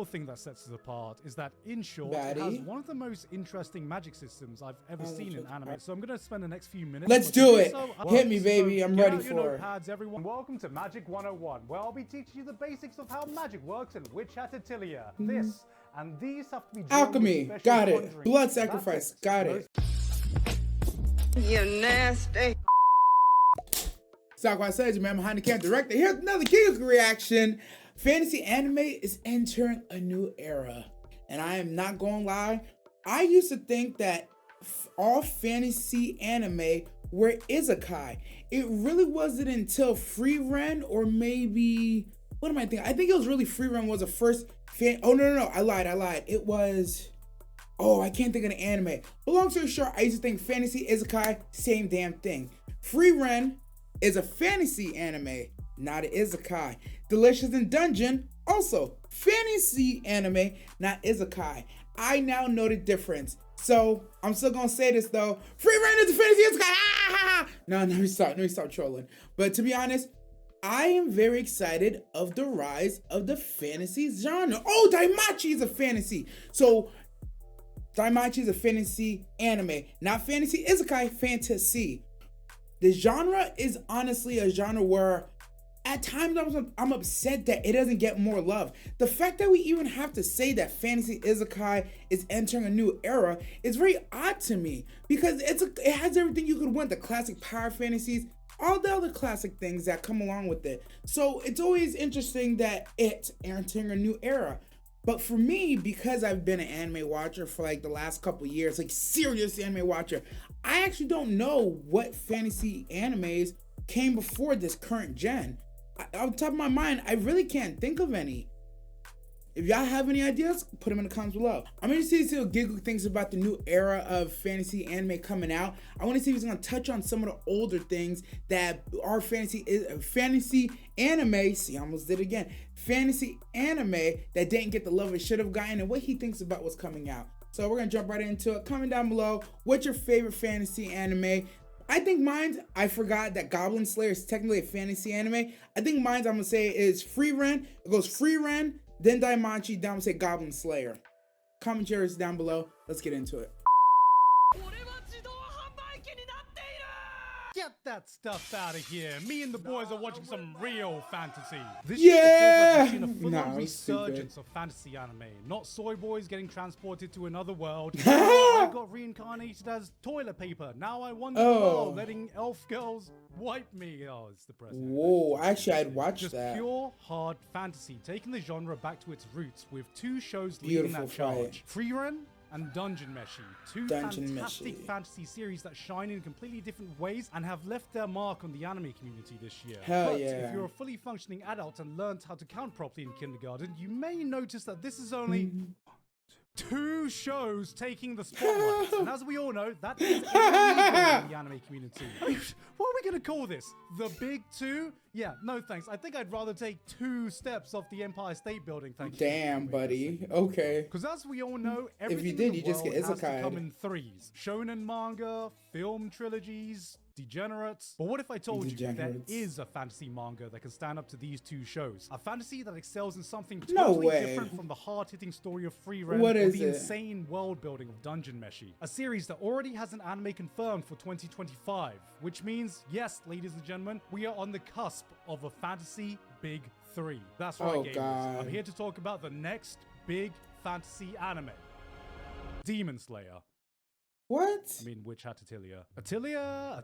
thing that sets it apart is that, in short, it has one of the most interesting magic systems I've ever seen in anime. So I'm going to spend the next few minutes. Let's do it. Hit me, baby. I'm ready for it. Notepads, everyone. Welcome to Magic 101, where I'll be teaching you the basics of how magic works in Witch Hat Atelier. This and these have to be alchemy. Got it. Blood sacrifice. Got it. You nasty. Sakura says, man, behind the camera director. Here's another gigguk reaction. Fantasy anime is entering a new era. And I am not gonna lie, I used to think that all fantasy anime were isekai. It really wasn't until Free Ren, or maybe, what am I thinking? I think it was really Free Ren was the first oh, no, I lied. It was, oh, I can't think of the anime. But long story short, I used to think fantasy, isekai, same damn thing. Free Ren is a fantasy anime, not an isekai. Delicious in Dungeon, also fantasy anime, not isekai. I now know the difference. So I'm still gonna say this though. Free Ren is a fantasy isekai. No, let me stop trolling. But to be honest, I am very excited of the rise of the fantasy genre. Oh, Daimachi is a fantasy. So Daimachi is a fantasy anime, not fantasy isekai, fantasy. The genre is honestly a genre where at times I'm upset that it doesn't get more love. The fact that we even have to say that fantasy isekai is entering a new era is very odd to me, because it has everything you could want, the classic power fantasies, all the other classic things that come along with it. So it's always interesting that it's entering a new era. But for me, because I've been an anime watcher for like the last couple years, like serious anime watcher, I actually don't know what fantasy animes came before this current gen. On top of my mind, I really can't think of any. If y'all have any ideas, put them in the comments below. I'm going to see what Gigguk thinks about the new era of fantasy anime coming out. I want to see if he's going to touch on some of the older things that are fantasy anime. See, I almost did it again. Fantasy anime that didn't get the love it should have gotten, and what he thinks about what's coming out. So we're going to jump right into it. Comment down below, what's your favorite fantasy anime? I think mine's, I forgot that Goblin Slayer is technically a fantasy anime. I think mine's, I'm going to say, is Free Ren. It goes Free Ren, then Daimachi, then I'm going to say Goblin Slayer. Comment yours down below. Let's get into it. Get that stuff out of here. Me and the boys are watching some real fantasy. This yeah! feels like a full-on resurgence of fantasy anime. Not soy boys getting transported to another world. I got reincarnated as toilet paper. Now I wander the world, letting elf girls wipe me. Oh, it's depressing. Whoa, actually I'd watch just that. Pure hard fantasy, taking the genre back to its roots with two shows leading that charge. Free Ren and Dungeon Meshi, two fantastic fantasy series that shine in completely different ways and have left their mark on the anime community this year. But if you're a fully functioning adult and learned how to count properly in kindergarten, you may notice that this is only two shows taking the spotlight. And as we all know, that is illegal in the anime community. I mean, what are we going to call this? The Big Two? Yeah, no thanks. I think I'd rather take 2 steps off the Empire State Building, thank you. Damn, buddy. Okay. Because as we all know, everything if you did, in the you just get world has to isekai. come in 3s. Shonen manga, film trilogies, degenerates. But what if I told you there is a fantasy manga that can stand up to these 2 shows? A fantasy that excels in something totally different from the hard-hitting story of Free Ren or the insane world building of Dungeon Meshi. A series that already has an anime confirmed for 2025, which means, yes, ladies and gentlemen, we are on the cusp of a fantasy big 3. That's right, gamers. I'm here to talk about the next big fantasy anime. Demon Slayer. What? I mean, Witch Hat Atelier. Atelier.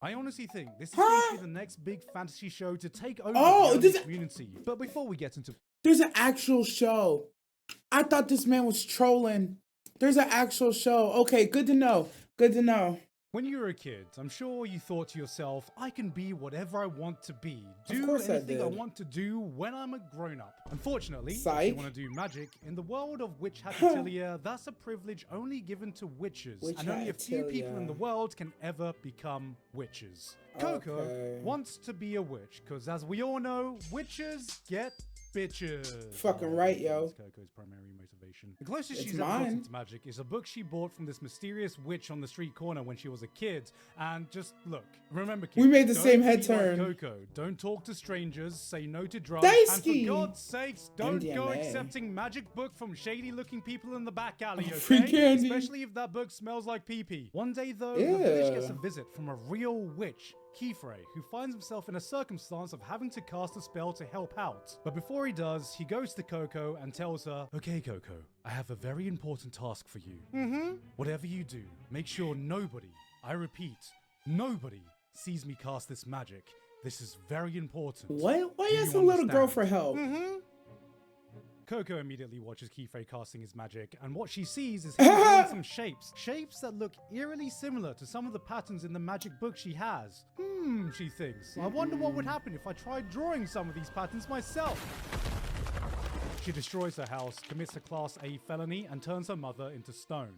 I honestly think this is going to be the next big fantasy show to take over the community. But before we get into... There's an actual show. I thought this man was trolling. There's an actual show. Okay, good to know. Good to know. When you were a kid, I'm sure you thought to yourself, I can be whatever I want to be. Do anything I want to do when I'm a grown-up. Unfortunately, if you want to do magic, in the world of Witch Hat Atelier, that's a privilege only given to witches. And only a few people in the world can ever become witches. Coco wants to be a witch, because as we all know, witches get bitches. Fucking right, yo. That's Coco's primary motivation. The closest It's she's ever gotten mine. to magic is a book she bought from this mysterious witch on the street corner when she was a kid. And just look, remember, kids, We made the don't same head be like turn. Coco, don't talk to strangers, say no to drugs, THICC. and for God's sakes, don't go MDMA. accepting magic book from shady-looking people in the back alley, okay? Free candy. Especially if that book smells like pee-pee. One day, though, Yeah. the village gets a visit from a real witch, Keyfrey, who finds himself in a circumstance of having to cast a spell to help out. But before he does, he goes to Coco and tells her, "Okay, Coco, I have a very important task for you. Whatever you do, make sure nobody, I repeat, nobody sees me cast this magic. This is very important." Why Do ask you a little girl understand? for help? Coco immediately watches Keyfrey casting his magic, and what she sees is him drawing some shapes that look eerily similar to some of the patterns in the magic book she has. She thinks, I wonder what would happen if I tried drawing some of these patterns myself. She destroys her house, commits a Class A felony, and turns her mother into stone.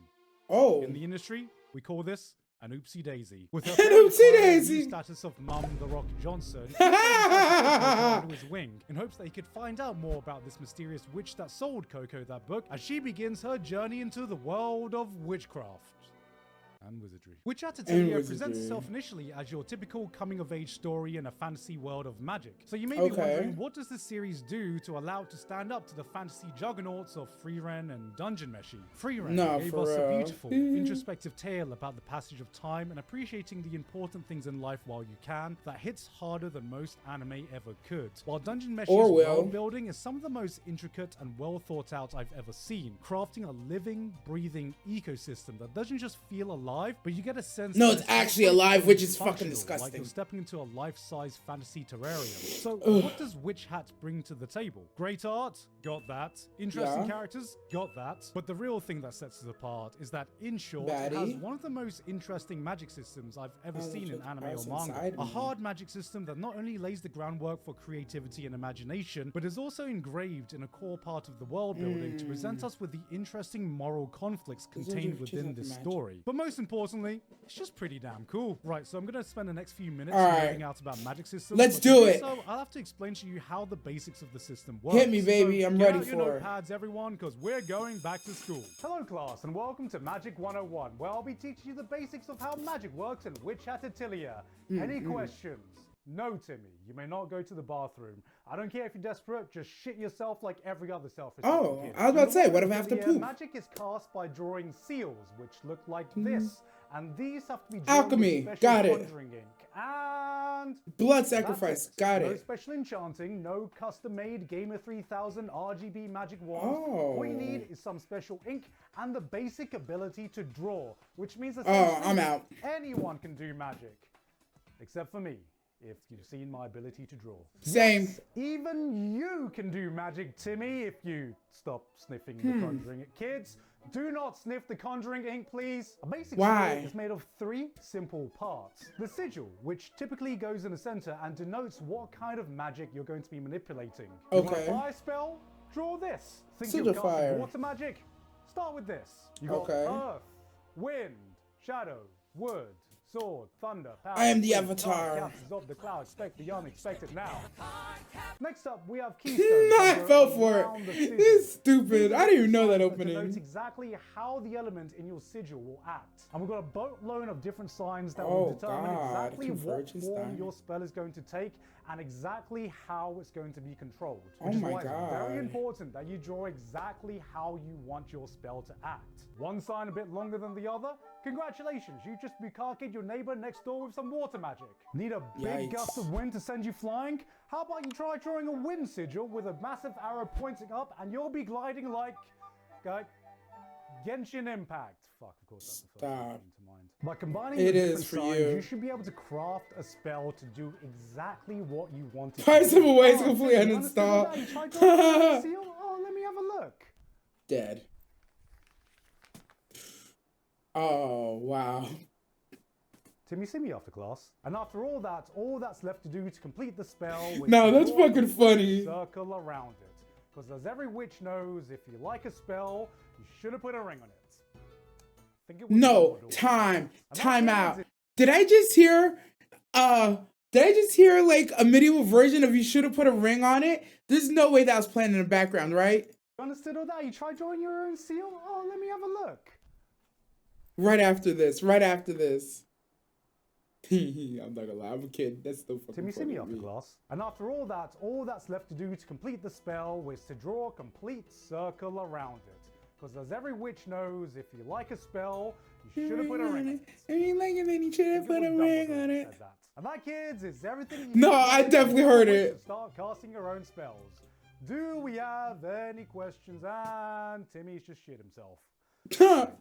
Oh. In the industry, we call this an oopsie daisy. With her An friend oopsie acquiring the daisy. new status of Mum the Rock Johnson, he under his wing in hopes that he could find out more about this mysterious witch that sold Coco that book as she begins her journey into the world of witchcraft and wizardry. Witch Atatilia presents itself initially as your typical coming-of-age story in a fantasy world of magic. So you may be wondering, what does this series do to allow it to stand up to the fantasy juggernauts of Freeren and Dungeon Meshi? Freeren gave for us a real. beautiful, introspective tale about the passage of time and appreciating the important things in life while you can that hits harder than most anime ever could. While Dungeon Meshi's Or will. world building is some of the most intricate and well thought out I've ever seen, crafting a living, breathing ecosystem that doesn't just feel alive, but you get a sense No, that it's actually alive, which is fucking functional, like disgusting. you're stepping into a life-size fantasy terrarium. So what does Witch Hat bring to the table? Great art, got that. Interesting Yeah. characters, got that. But the real thing that sets it apart is that, in short, Baddie. it has one of the most interesting magic systems I've ever seen in anime or manga. inside A me. hard magic system that not only lays the groundwork for creativity and imagination, but is also engraved in a core part of the world building to present us with the interesting moral conflicts contained within this story. But most importantly, it's just pretty damn cool. Right, so I'm going to spend the next few minutes moving out about magic systems. Let's but do to it. So I'll have to explain to you how the basics of the system work. Hit me, baby. I'm get ready out your for it. notepads, everyone, because we're going back to school. Hello, class, and welcome to Magic 101, where I'll be teaching you the basics of how magic works in Witch Atatilia. Any questions? No, Timmy, you may not go to the bathroom. I don't care if you're desperate, just shit yourself like every other self-respecting Oh, kid. I was about to say, what if I have to Atatilia, poop? Magic is cast by drawing seals, which look like this. And these have to be drawn Alchemy, with special got it. conjuring ink. And Blood that's sacrifice, it. got No it. special enchanting, no custom-made Gamer 3000 RGB magic wands. Oh. All you need is some special ink and the basic ability to draw, which means that I'm out. anyone can do magic, except for me, if you've seen my ability to draw. Same. Yes, even you can do magic, Timmy, if you stop sniffing the conjuring ink. Kids, do not sniff the conjuring ink, please. A basic Why? sigil is made of 3 simple parts. The sigil, which typically goes in the center and denotes what kind of magic you're going to be manipulating. You want Okay. a fire spell? Draw this. Think Sigil you're casting fire. water magic? Start with this. You got Okay. earth, wind, shadow, wood, sword, thunder, power. I am the wind, Avatar. dark, gases of the cloud. Expect the unexpected now. Next up, we have keystones. I that go fell for around the it. sigil. It's stupid. I didn't even know that Sigils opening. denotes exactly how the element in your sigil will act. And we've got a boatload of different signs that Oh, will determine God. exactly what Convergence form sign. your spell is going to take and exactly how it's going to be controlled. Oh Which is my why it's very God. important that you draw exactly how you want your spell to act. One sign a bit longer than the other? Congratulations, you just bukaked your neighbor next door with some water magic. Need a big Yikes. gust of wind to send you flying? How about you try drawing a wind sigil with a massive arrow pointing up and you'll be gliding like Genshin Impact. Fuck, of course that's the first thing that Stop. came to mind. By combining It the is different for signs, you. you should be able to craft a spell to do exactly what you want it Price to of do. a way to Oh, completely Tim, you understand uninstall. that? You tried drawing a seal? Oh, let me have a look. Dead. Oh, wow. Tim, you see me after class. And after all that's left to do to complete the spell is No, that's draw fucking a funny. circle around it. Because as every witch knows, if you like a spell, you should have put a ring on it. Think it was No, Dumbledore. time And that out. means it- Did I just hear the Did I just hear like a medieval version of you should have put a ring on it? There's no way that was playing in the background, right? You understood all that? You tried drawing your own seal? Oh, let me have a look. Right after this. Right after this. I'm not gonna lie, I'm a kid. That's still fucking Timmy, see funny me to after me. class. And after all that's left to do to complete the spell was to draw a complete circle around it. Because as every witch knows, if you like a spell, you should have put a ring on it. If you like it, then you should have put a ring on it. Said that. And that, kids, is everything you No, need I definitely heard to it. start casting your own spells. Do we have any questions? And Timmy's just shit himself.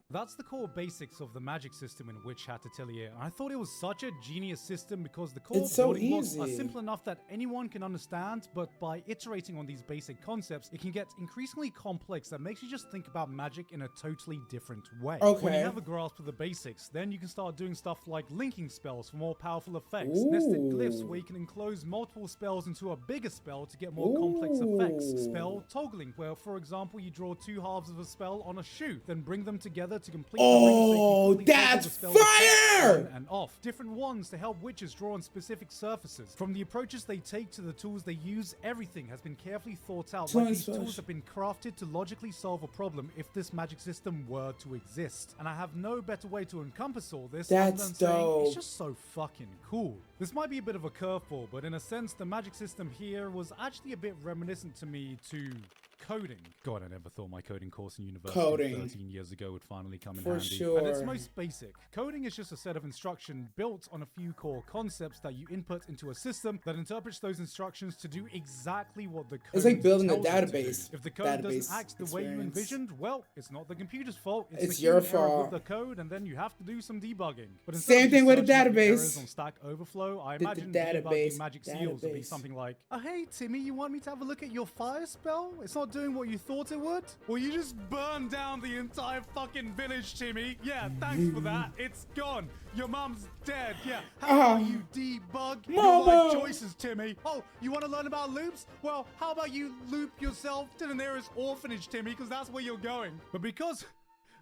That's the core basics of the magic system in Witch Hat Atelier. I thought it was such a genius system because the core building blocks are simple enough that anyone can understand, but by iterating on these basic concepts, it can get increasingly complex that makes you just think about magic in a totally different way. When you have a grasp of the basics, then you can start doing stuff like linking spells for more powerful effects, nested glyphs where you can enclose multiple spells into a bigger spell to get more complex effects, spell toggling, where for example you draw two halves of a spell on a shoe, then bring them together to complete the ring, that's fire! And off. Different wands to help witches draw on specific surfaces. From the approaches they take to the tools they use, everything has been carefully thought out. Like these tools have been crafted to logically solve a problem if this magic system were to exist. And I have no better way to encompass all this other than saying it's just so fucking cool. This might be a bit of a curveball, but in a sense, the magic system here was actually a bit reminiscent to me to coding. God, I never thought my coding course in university 13 years ago would finally come in handy. Sure. At its most basic, coding is just a set of instructions built on a few core concepts that you input into a system that interprets those instructions to do exactly what the code It's like building a tells database. If the code doesn't act the way you envisioned, well, it's not the computer's fault. It's your fault. With the code, and then you have to do some debugging. But same thing with a database. On Stack Overflow, I imagine debugging magic seals would be something like, "Oh, hey Timmy, you want me to have a look at your fire spell? It's not doing what you thought it would? Well, you just burned down the entire fucking village, Timmy. Yeah, thanks for that. It's gone. Your mom's dead. Yeah, how about you debug your life choices, Timmy? Oh, you want to learn about loops? Well, how about you loop yourself to the nearest orphanage, Timmy, because that's where you're going." But because...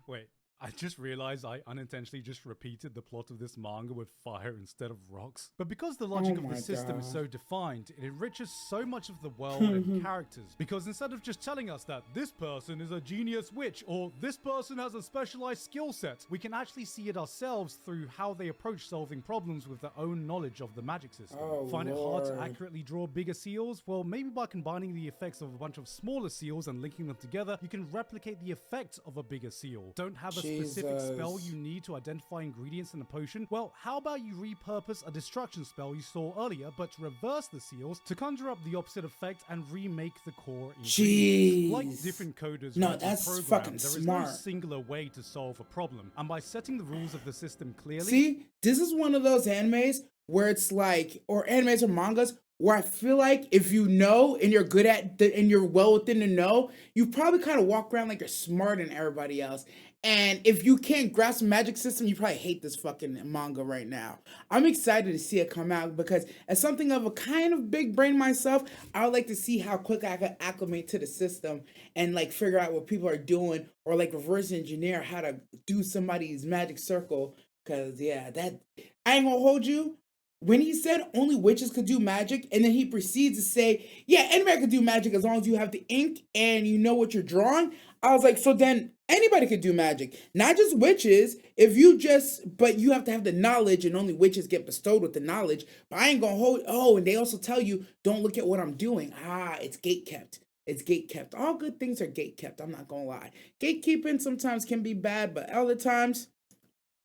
Wait. I just realized I unintentionally just repeated the plot of this manga with fire instead of rocks. But because the logic of the system is so defined, it enriches so much of the world and characters. Because instead of just telling us that this person is a genius witch or this person has a specialized skill set, we can actually see it ourselves through how they approach solving problems with their own knowledge of the magic system. Find it hard to accurately draw bigger seals? Well, maybe by combining the effects of a bunch of smaller seals and linking them together, you can replicate the effect of a bigger seal. Don't have a specific spell you need to identify ingredients in a potion? Well, how about you repurpose a destruction spell you saw earlier, but reverse the seals to conjure up the opposite effect and remake the core ingredients. Like different coders that's fucking there is smart. no singular way to solve a problem, and by setting the rules of the system clearly... See, this is one of those animes where it's like, or animes or mangas, where I feel like if you know and you're good at and you're well within the know, you probably kind of walk around like you're smarter than everybody else. And if you can't grasp the magic system, you probably hate this fucking manga right now. I'm excited to see it come out because as something of a kind of big brain myself, I would like to see how quick I can acclimate to the system and like figure out what people are doing or like reverse engineer how to do somebody's magic circle. Cause yeah, that I ain't gonna hold you. When he said only witches could do magic, and then he proceeds to say, yeah, anybody could do magic as long as you have the ink and you know what you're drawing. I was like, so then anybody could do magic, not just witches. But you have to have the knowledge, and only witches get bestowed with the knowledge. But I ain't gonna hold. Oh, and they also tell you, don't look at what I'm doing. It's gate kept. It's gate kept. All good things are gate kept. I'm not gonna lie. Gatekeeping sometimes can be bad, but other times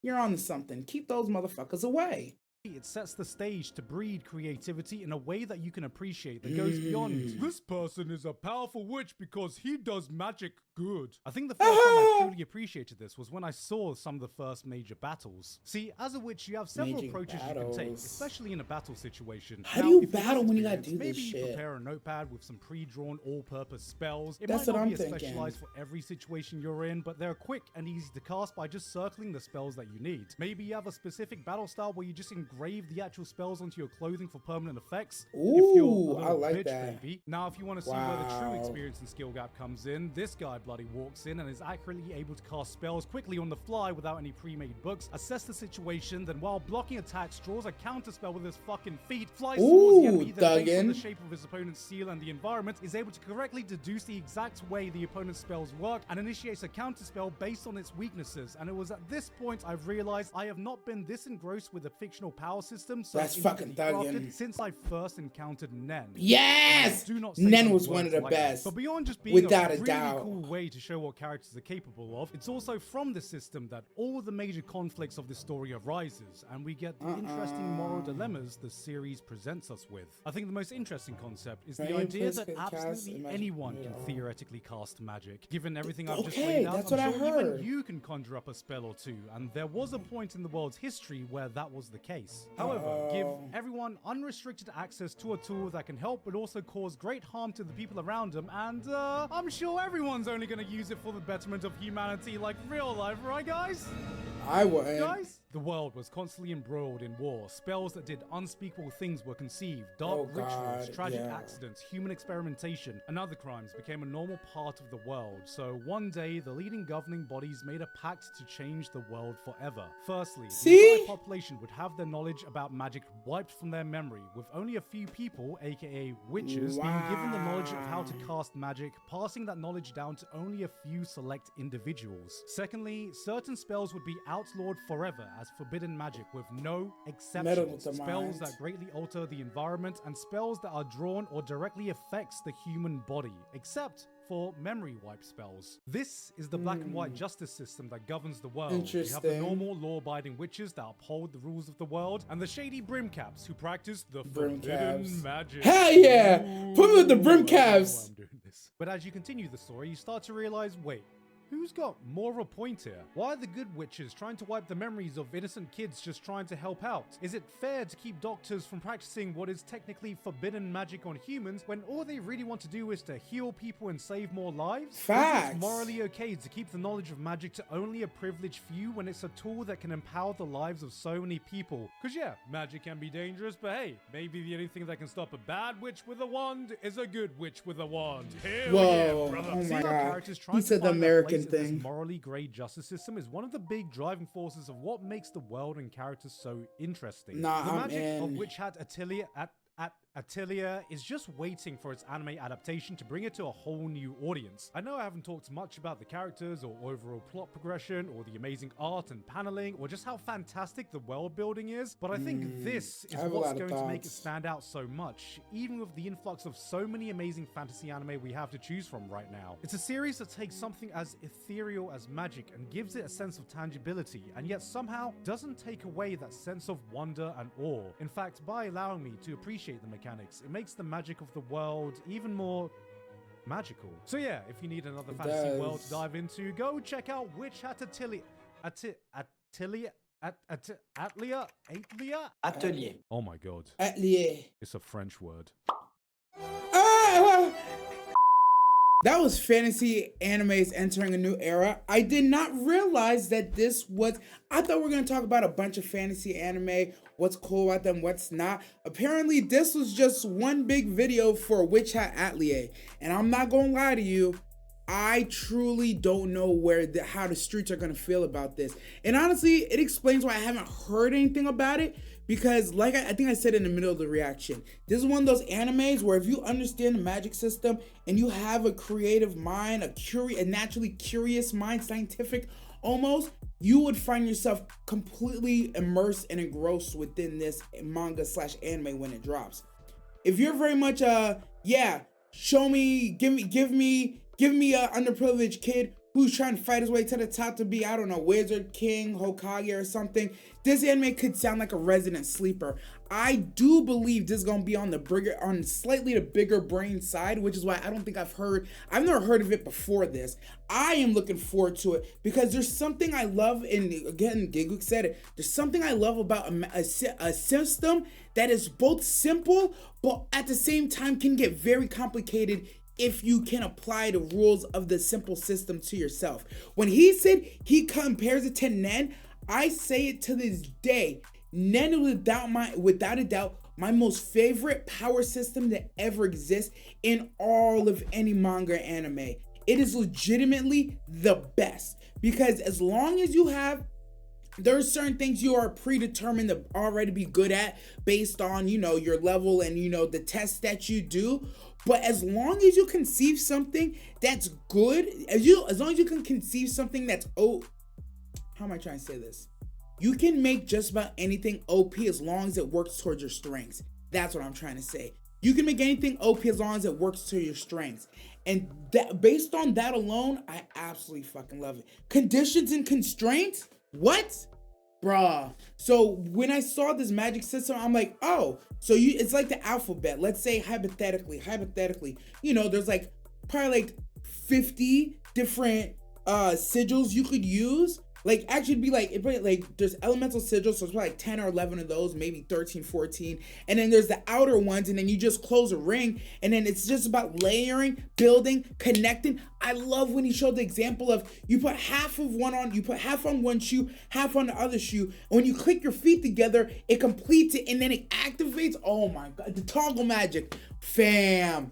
you're on to something. Keep those motherfuckers away. It sets the stage to breed creativity in a way that you can appreciate that goes beyond, this person is a powerful witch because he does magic good. I think the first time I truly appreciated this was when I saw some of the first major battles. See, as a witch, you have several approaches you can take, especially in a battle situation. How do you battle when you gotta do this shit? Maybe prepare a notepad with some pre-drawn all-purpose spells. It That's might what not I'm be thinking. specialized for every situation you're in, but they're quick and easy to cast by just circling the spells that you need. Maybe you have a specific battle style where you just engrave the actual spells onto your clothing for permanent effects. Ooh, I like that. Baby. Now, if you want to see where the true experience and skill gap comes in, this guy bloody walks in and is accurately able to cast spells quickly on the fly without any pre-made books, assess the situation, then while blocking attacks, draws a counter spell with his fucking feet, flies towards the enemy, then based on the shape of his opponent's seal and the environment, is able to correctly deduce the exact way the opponent's spells work and initiates a counter spell based on its weaknesses. And it was at this point I've realized I have not been this engrossed with a fictional power system since I first encountered Nen. Yes! Nen was one of the best. But beyond just being a really cool way to show what characters are capable of, it's also from the system that all the major conflicts of the story arises, and we get the interesting moral dilemmas the series presents us with. I think the most interesting concept is the idea that absolutely anyone can theoretically cast magic. Given everything I've just laid out, I'm sure even you can conjure up a spell or two, and there was a point in the world's history where that was the case. However, give everyone unrestricted access to a tool that can help but also cause great harm to the people around them, and I'm sure everyone's only going to use it for the betterment of humanity like real life, right guys? I would. Guys? The world was constantly embroiled in war. Spells that did unspeakable things were conceived. Dark rituals, tragic accidents, human experimentation, and other crimes became a normal part of the world. So one day, the leading governing bodies made a pact to change the world forever. Firstly, the entire population would have their knowledge about magic wiped from their memory, with only a few people, aka witches, being given the knowledge of how to cast magic, passing that knowledge down to only a few select individuals. Secondly, certain spells would be outlawed forever as forbidden magic with no exceptions. Spells that greatly alter the environment and spells that are drawn or directly affects the human body, except for memory wipe spells. This is the black and white justice system that governs the world. You have the normal law-abiding witches that uphold the rules of the world, and the shady brimcaps who practice the forbidden magic. Hell yeah! Put me with the brimcaps! But as you continue the story, you start to realize, wait, who's got more of a point here? Why are the good witches trying to wipe the memories of innocent kids just trying to help out? Is it fair to keep doctors from practicing what is technically forbidden magic on humans when all they really want to do is to heal people and save more lives? Facts. Is it morally okay to keep the knowledge of magic to only a privileged few when it's a tool that can empower the lives of so many people? Because yeah, magic can be dangerous, but hey, maybe the only thing that can stop a bad witch with a wand is a good witch with a wand. Hell yeah, brother. Oh my God. He said the American thing. This morally grey justice system is one of the big driving forces of what makes the world and characters so interesting. The magic of which had Atelier is just waiting for its anime adaptation to bring it to a whole new audience. I know I haven't talked much about the characters or overall plot progression or the amazing art and paneling or just how fantastic the world building is, but I think this is what's going to make it stand out so much, even with the influx of so many amazing fantasy anime we have to choose from right now. It's a series that takes something as ethereal as magic and gives it a sense of tangibility, and yet somehow doesn't take away that sense of wonder and awe. In fact, by allowing me to appreciate the mechanics, it makes the magic of the world even more magical. So yeah, if you need another fantasy world to dive into, go check out Witch Hat Atelier. Oh my God. Atelier. It's a French word. That was fantasy animes entering a new era. I did not realize that this was... I thought we were going to talk about a bunch of fantasy anime, what's cool about them, what's not. Apparently, this was just one big video for Witch Hat Atelier. And I'm not going to lie to you, I truly don't know how the streets are going to feel about this. And honestly, it explains why I haven't heard anything about it. Because like I think I said in the middle of the reaction, this is one of those animes where if you understand the magic system and you have a creative mind, a naturally curious mind, scientific almost, you would find yourself completely immersed and engrossed within this manga / anime when it drops. If you're very much show me, give me a underprivileged kid who's trying to fight his way to the top to be, I don't know, Wizard, King, Hokage or something, this anime could sound like a resident sleeper. I do believe this is going to be on slightly the bigger brain side, which is why I don't think I've never heard of it before this. I am looking forward to it because there's something I love, and again, Gigguk said it, there's something I love about a system that is both simple, but at the same time can get very complicated if you can apply the rules of the simple system to yourself. When he said he compares it to Nen, I say it to this day. Nen without a doubt, my most favorite power system that ever exists in all of any manga anime. It is legitimately the best, because as long as you have, there's certain things you are predetermined to already be good at based on, you know, your level and, you know, the tests that you do. But as long as you conceive something that's good, as long as you can conceive something that's, how am I trying to say this? You can make just about anything OP as long as it works towards your strengths. That's what I'm trying to say. You can make anything OP as long as it works to your strengths. And that, based on that alone, I absolutely fucking love it. Conditions and constraints? What? Bruh. So when I saw this magic system, I'm like, oh, so it's like the alphabet. Let's say hypothetically, you know, there's like probably like 50 different sigils you could use. Like, actually it'd be like there's elemental sigils, so it's probably like 10 or 11 of those, maybe 13, 14. And then there's the outer ones, and then you just close a ring, and then it's just about layering, building, connecting. I love when he showed the example of you put half on one shoe, half on the other shoe, and when you click your feet together, it completes it, and then it activates. Oh my god, the toggle magic. Fam.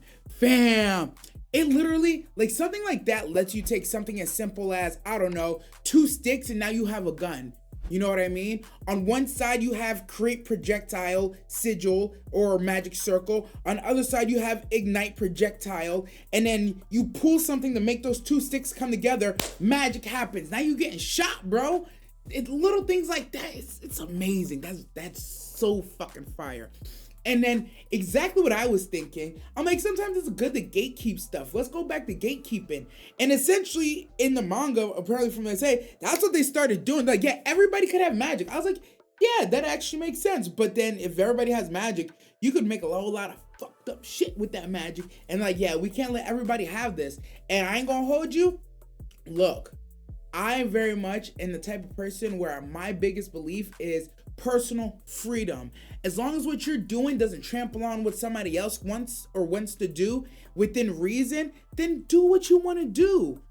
It literally, like, something like that lets you take something as simple as, I don't know, 2 sticks and now you have a gun. You know what I mean? On one side, you have create projectile, sigil, or magic circle. On the other side, you have ignite projectile. And then you pull something to make those 2 sticks come together. Magic happens. Now you're getting shot, bro. Little things like that, it's amazing. That's so fucking fire. And then exactly what I was thinking, I'm like, sometimes it's good to gatekeep stuff. Let's go back to gatekeeping. And essentially in the manga, apparently from what they say, that's what they started doing. Like, yeah, everybody could have magic. I was like, yeah, that actually makes sense. But then if everybody has magic, you could make a whole lot of fucked up shit with that magic. And like, yeah, we can't let everybody have this. And I ain't gonna hold you. Look, I am very much in the type of person where my biggest belief is personal freedom. As long as what you're doing doesn't trample on what somebody else wants to do within reason, then do what you want to do.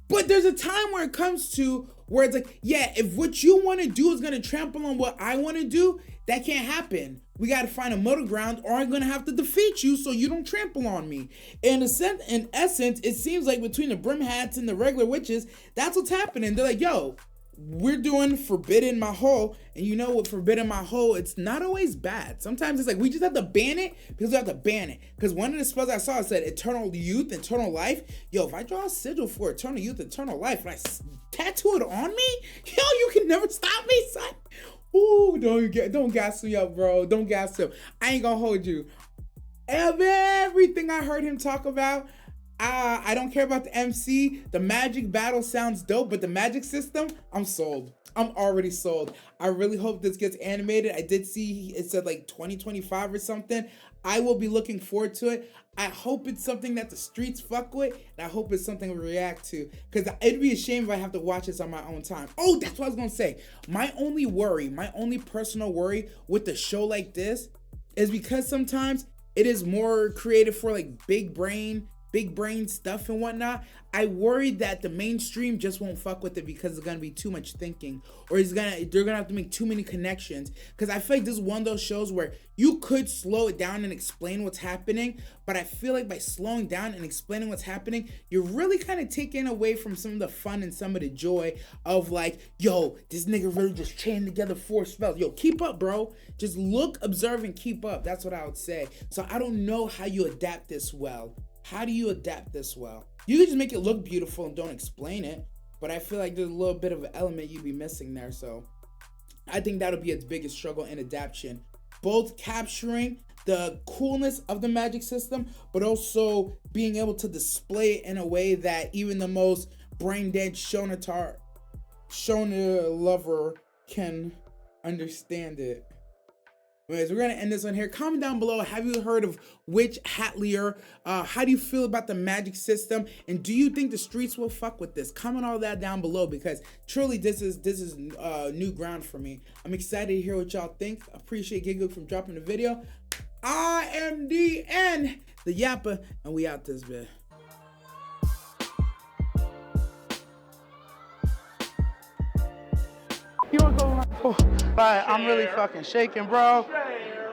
But there's a time where it comes to where it's like, yeah, if what you want to do is going to trample on what I want to do, that can't happen. We got to find a middle ground, or I'm going to have to defeat you so you don't trample on me. In essence, it seems like between the brim hats and the regular witches, that's what's happening. They're like, yo, we're doing Forbidden Mahou, and you know what, Forbidden Mahou, it's not always bad. Sometimes it's like, we just have to ban it because we have to ban it. Because one of the spells I saw said Eternal Youth, Eternal Life. Yo, if I draw a sigil for Eternal Youth, Eternal Life, and I tattoo it on me, yo, you can never stop me, son. Ooh, don't gas me up, bro. Don't gas me up. I ain't gonna hold you. Everything I heard him talk about, I don't care about the MC. The magic battle sounds dope, but the magic system, I'm sold. I'm already sold. I really hope this gets animated. I did see it said like 2025 or something. I will be looking forward to it. I hope it's something that the streets fuck with, and I hope it's something we react to, because it'd be a shame if I have to watch this on my own time. Oh, that's what I was gonna say. My only personal worry with a show like this is because sometimes it is more creative for like big brain stuff and whatnot. I worry that the mainstream just won't fuck with it because it's gonna be too much thinking, or they're gonna have to make too many connections. Because I feel like this is one of those shows where you could slow it down and explain what's happening, but I feel like by slowing down and explaining what's happening, you're really kind of taking away from some of the fun and some of the joy of like, yo, this nigga really just chained together 4 spells. Yo, keep up, bro. Just look, observe, and keep up. That's what I would say. So I don't know how you adapt this well. How do you adapt this well? You can just make it look beautiful and don't explain it, but I feel like there's a little bit of an element you'd be missing there. So I think that'll be its biggest struggle in adaptation. Both capturing the coolness of the magic system, but also being able to display it in a way that even the most brain dead Shona lover can understand it. Anyways, we're going to end this one here. Comment down below, have you heard of Witch Hatlier? How do you feel about the magic system? And do you think the streets will fuck with this? Comment all that down below, because truly this is new ground for me. I'm excited to hear what y'all think. I appreciate Gigguk from dropping the video. I am the Yappa, and we out this bit. You want to go Like, I'm really fucking shaking, bro.